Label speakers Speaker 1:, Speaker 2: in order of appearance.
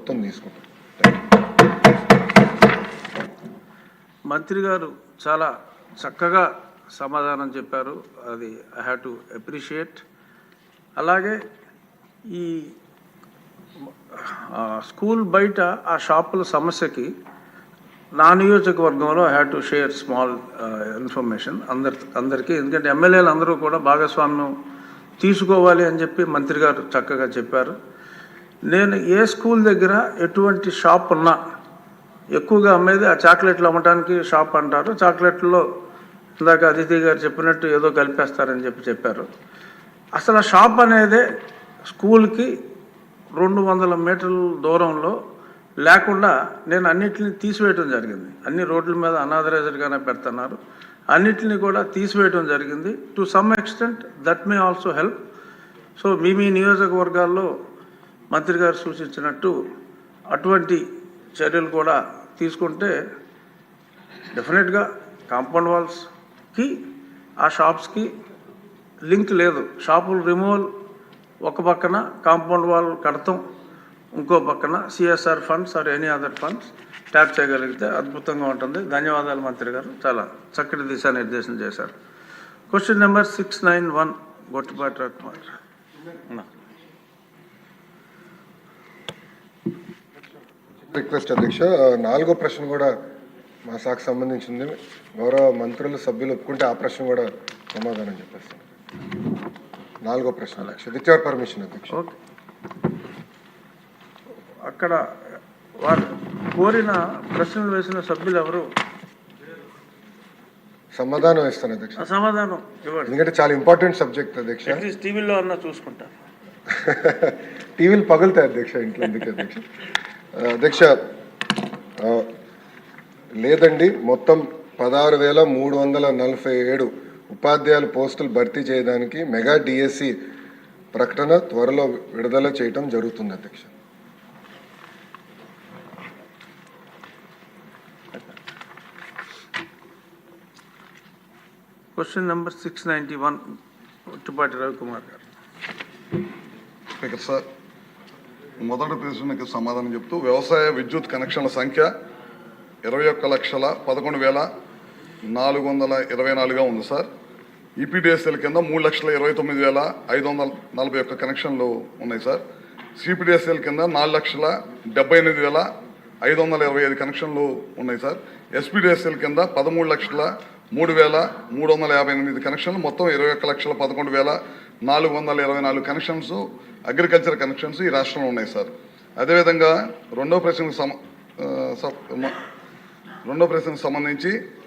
Speaker 1: ప్రభుత్వం తీసుకుంటుంది.
Speaker 2: మంత్రి గారు చాలా చక్కగా సమాధానం చెప్పారు. అది ఐ హ్యావ్ టు అప్రిషియేట్. అలాగే ఈ స్కూల్ బయట ఆ షాపుల సమస్యకి నా నియోజకవర్గంలో I have to share small information అందరికీ. ఎందుకంటే ఎమ్మెల్యేలు అందరూ కూడా భాగస్వామ్యం తీసుకోవాలి అని చెప్పి మంత్రి గారు చక్కగా చెప్పారు. నేను ఏ స్కూల్ దగ్గర ఎటువంటి షాప్ ఉన్నా ఎక్కువగా అమ్మేది ఆ చాక్లెట్లు అమ్మటానికి షాప్ అంటారు. చాక్లెట్లలో ఇందాక అదితి గారు చెప్పినట్టు ఏదో కలిపేస్తారని చెప్పారు. అసలు ఆ షాప్ అనేదే స్కూల్కి 200 మీటర్ల దూరంలో లేకుండా నేను అన్నిటిని తీసివేయటం జరిగింది. అన్ని రోడ్ల మీద అనాథరైజ్డ్గానే పెడుతున్నారు. అన్నిటిని కూడా తీసివేయటం జరిగింది. To some extent that may also help. So మీ నియోజకవర్గాల్లో మంత్రి గారు సూచించినట్టు అటువంటి చర్యలు కూడా తీసుకుంటే డెఫినెట్గా కాంపౌండ్ వాల్స్కి ఆ షాప్స్కి లింక్ లేదు. షాపులు రిమూవల్ ఒక పక్కన, కాంపౌండ్ వాల్ కడతాం ఇంకో పక్కన, CSR funds or any other funds tap చేయగలిగితే అద్భుతంగా ఉంటుంది. ధన్యవాదాలు మంత్రి గారు, చాలా చక్కటి దిశానిర్దేశం చేశారు. Question number 691 Gottipati Ravikumar.
Speaker 1: Request అధ్యక్ష, 4వ ప్రశ్న కూడా మా శాఖకు సంబంధించింది. గౌరవ మంత్రులు సభ్యులు ఒప్పుకుంటే ఆ ప్రశ్న కూడా సమాధానం చెప్పేస్తాను. 4వ ప్రశ్న అధ్యక్ష, విత్ యువర్ పర్మిషన్ అధ్యక్ష.
Speaker 2: ఓకే, అక్కడ వారు కోరిన ప్రశ్నలు వేసిన సభ్యులు ఎవరు?
Speaker 1: సమాధానం ఇస్తాను అధ్యక్ష.
Speaker 2: సమాధానం ఇవ్వండి,
Speaker 1: ఎందుకంటే చాలా ఇంపార్టెంట్ సబ్జెక్ట్ అధ్యక్ష.
Speaker 2: అట్లీస్ట్ టీవీలో అన్నా చూసుకుంటారు.
Speaker 1: టీవీలు పగులుతాయి అధ్యక్ష ఇంట్లో, ఎందుకు అధ్యక్ష? అధ్యక్ష లేదండి, మొత్తం 16,347 ఉపాధ్యాయుల పోస్టులు భర్తీ చేయడానికి మెగా డిఎస్సి ప్రకటన త్వరలో విడుదల చేయటం జరుగుతుంది అధ్యక్ష.
Speaker 2: క్వశ్చన్ నెంబర్ 691 గొట్టిపాటి రవికుమార్ గారు.
Speaker 3: స్పీకర్ సార్, మొదటి ప్రశ్నకి సమాధానం చెప్తూ వ్యవసాయ విద్యుత్ కనెక్షన్ల సంఖ్య 21,11,424గా ఉంది సార్. ఈపీడీఎస్ఎల్ కింద 3,29,541 కనెక్షన్లు ఉన్నాయి సార్. సిపిడిఎస్ఎల్ కింద 4,78,525 కనెక్షన్లు ఉన్నాయి సార్. ఎస్పీడీఎస్ఎల్ కింద 13,03,358 కనెక్షన్లు, మొత్తం 21,11,424 కనెక్షన్స్ అగ్రికల్చర్ కనెక్షన్స్ ఈ రాష్ట్రంలో ఉన్నాయి సార్. అదేవిధంగా రెండో ప్రశ్నకు సంబంధించి